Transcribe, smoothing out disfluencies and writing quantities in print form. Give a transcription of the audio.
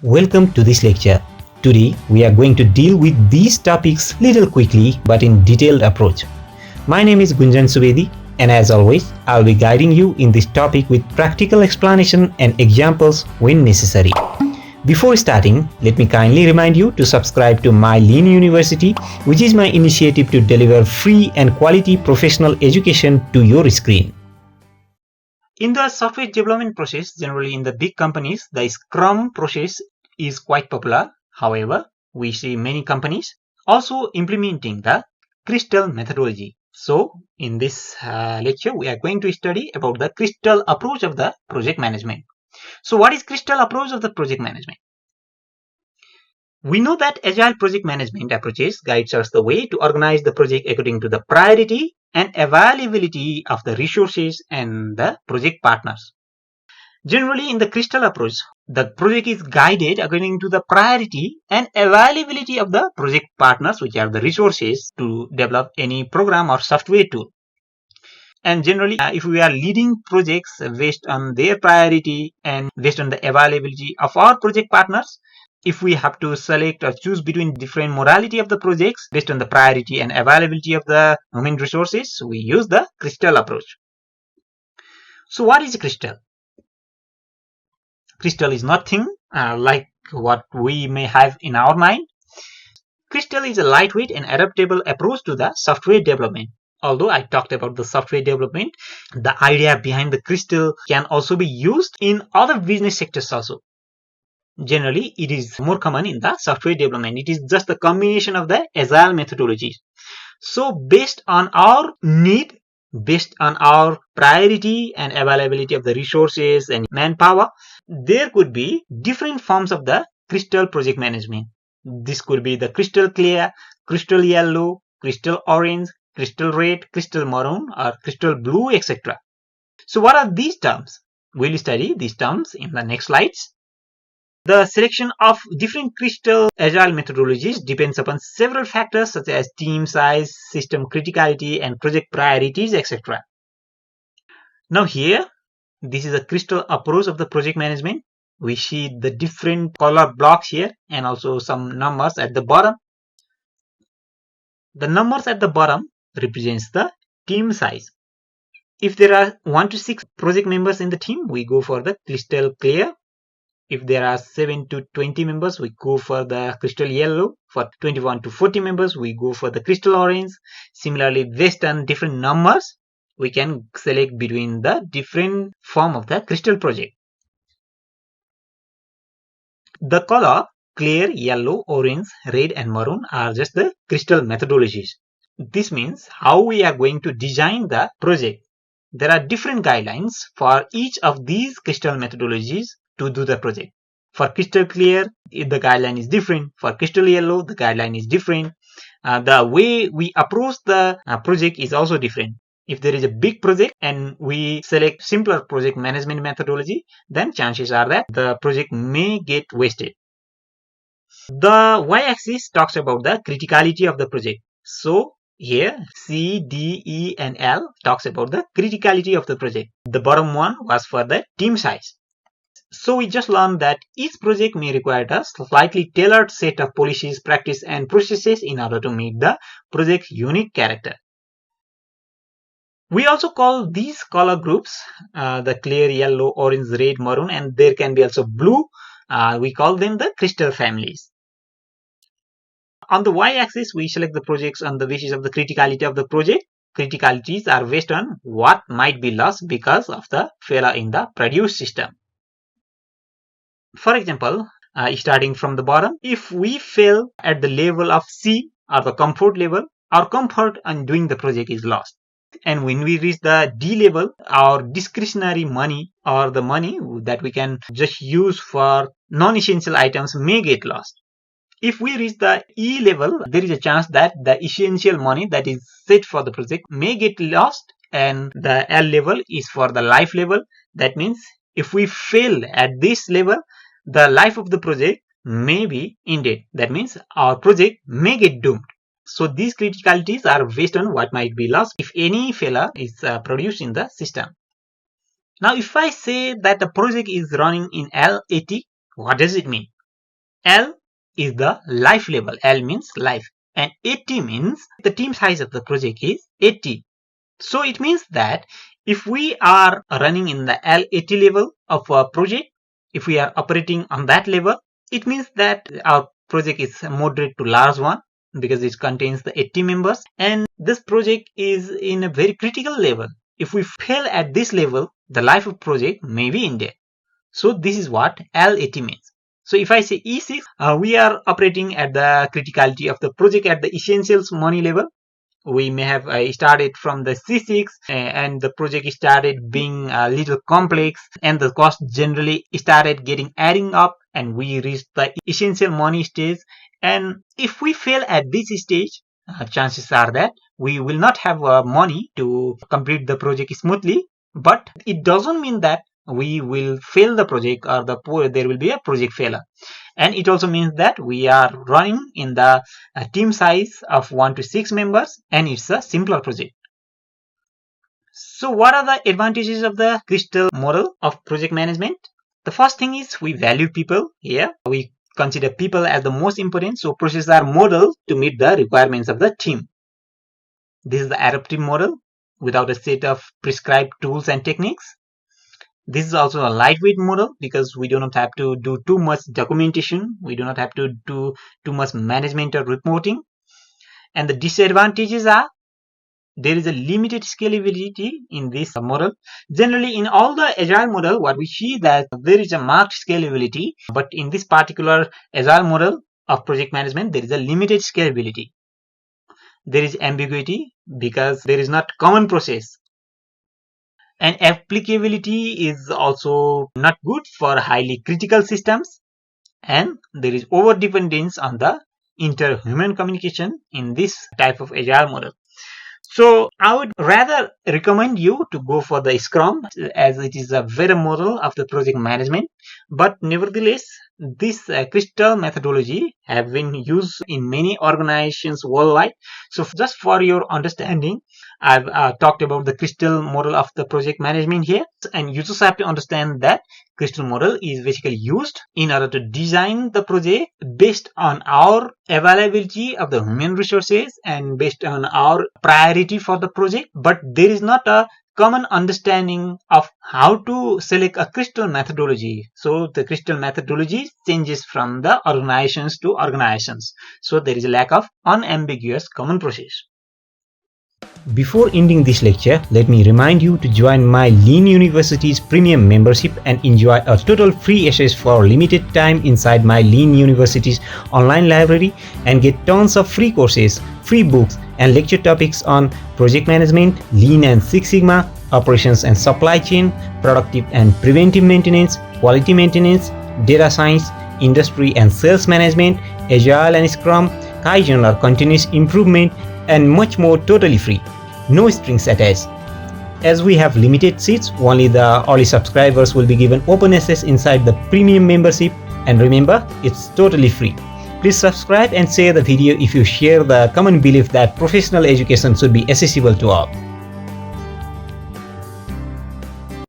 Welcome to this lecture. Today we are going to deal with these topics little quickly but in detailed approach. My name is Gunjan Subedi and as always I'll be guiding you in this topic with practical explanation and examples when necessary. Before starting, let me kindly remind you to subscribe to My Lean University, which is my initiative to deliver free and quality professional education to your screen. In the software development process, generally in the big companies, the Scrum process is quite popular. However, we see many companies also implementing the Crystal methodology. So, in this lecture, we are going to study about the Crystal approach of the project management. So, what is Crystal approach of the project management? We know that Agile project management approaches guides us the way to organize the project according to the priority and availability of the resources and the project partners. Generally, in the Crystal approach, the project is guided according to the priority and availability of the project partners, which are the resources to develop any program or software tool. And generally, if we are leading projects based on their priority and based on the availability of our project partners, if we have to select or choose between different modality of the projects based on the priority and availability of the human resources, we use the Crystal approach. So what is Crystal? Crystal is nothing like what we may have in our mind. Crystal is a lightweight and adaptable approach to the software development. Although I talked about the software development, the idea behind the Crystal can also be used in other business sectors also. Generally, it is more common in the software development. It is just a combination of the Agile methodologies. So based on our need, based on our priority and availability of the resources and manpower, there could be different forms of the Crystal project management. This could be the Crystal Clear, Crystal Yellow, Crystal Orange, Crystal Red, Crystal Maroon, or Crystal Blue, etc. So what are these terms? We'll study these terms in the next slides. The selection of different Crystal Agile methodologies depends upon several factors such as team size, system criticality, and project priorities, etc. Now here, this is a Crystal approach of the project management. We see the different color blocks here and also some numbers at the bottom. The numbers at the bottom represents the team size. If there are 1 to 6 project members in the team, we go for the Crystal Clear. If there are 7 to 20 members, we go for the Crystal Yellow. For 21 to 40 members, we go for the Crystal Orange. Similarly, based on different numbers, we can select between the different form of the Crystal project. The color clear, yellow, orange, red and maroon are just the Crystal methodologies. This means how we are going to design the project. There are different guidelines for each of these Crystal methodologies to do the project. For Crystal Clear, the guideline is different. For Crystal Yellow, the guideline is different. The way we approach the project is also different. If there is a big project and we select simpler project management methodology, then chances are that the project may get wasted. The y-axis talks about the criticality of the project. So here C, D, E and L talks about the criticality of the project. The bottom one was for the team size. So we just learned that each project may require a slightly tailored set of policies, practice and processes in order to meet the project's unique character. We also call these color groups the clear, yellow, orange, red, maroon, and there can be also blue. We call them the Crystal families. On the y-axis, we select the projects on the basis of the criticality of the project. Criticalities are based on what might be lost because of the failure in the produced system. For example, starting from the bottom, if we fail at the level of C or the comfort level, our comfort on doing the project is lost. And when we reach the D level, our discretionary money or the money that we can just use for non-essential items may get lost. If we reach the E level, there is a chance that the essential money that is set for the project may get lost, and the L level is for the life level. That means if we fail at this level, the life of the project may be ended. That means our project may get doomed. So these criticalities are based on what might be lost if any failure is produced in the system. Now if I say that the project is running in L80, what does it mean? L is the life level. L means life. And 80 means the team size of the project is 80. So it means that if we are running in the L80 level of a project, if we are operating on that level, it means that our project is moderate to large one because it contains the 80 members, and this project is in a very critical level. If we fail at this level, the life of project may be ended. So this is what L80 means. So if I say E6, we are operating at the criticality of the project at the essentials money level. We may have started from the C6 and the project started being a little complex and the cost generally started getting adding up, and we reached the essential money stage. And if we fail at this stage, chances are that we will not have money to complete the project smoothly. But it doesn't mean that we will fail the project or there will be a project failure. And it also means that we are running in the team size of 1 to 6 members, and it's a simpler project. So what are the advantages of the crystal model of project management? The first thing is we value people here. We consider people as the most important, so processes are modeled to meet the requirements of the team. This is the adaptive model without a set of prescribed tools and techniques. This is also a lightweight model because we do not have to do too much documentation. We do not have to do too much management or reporting. And the disadvantages are there is a limited scalability in this model. Generally, in all the Agile model, what we see that there is a marked scalability, but in this particular Agile model of project management, there is a limited scalability. There is ambiguity because there is not common process. And applicability is also not good for highly critical systems, and there is over dependence on the interhuman communication in this type of Agile model. So I would rather recommend you to go for the Scrum, as it is a better model of the project management. But nevertheless, this crystal methodology have been used in many organizations worldwide. So just for your understanding, I've talked about the crystal model of the project management here, and you just have to understand that crystal model is basically used in order to design the project based on our availability of the human resources and based on our priority for the project. But there is not a common understanding of how to select a crystal methodology. So the crystal methodology changes from the organizations to organizations. So there is a lack of unambiguous common process. Before ending this lecture, let me remind you to join my Lean University's premium membership and enjoy a total free access for limited time inside my Lean University's online library, and get tons of free courses, free books, and lecture topics on project management, Lean and Six Sigma, operations and supply chain, productive and preventive maintenance, quality maintenance, data science, industry and sales management, Agile and Scrum, Kaizen or continuous improvement, and much more totally free. No strings attached. As we have limited seats, only the early subscribers will be given open access inside the premium membership, and remember, it's totally free. Please subscribe and share the video if you share the common belief that professional education should be accessible to all.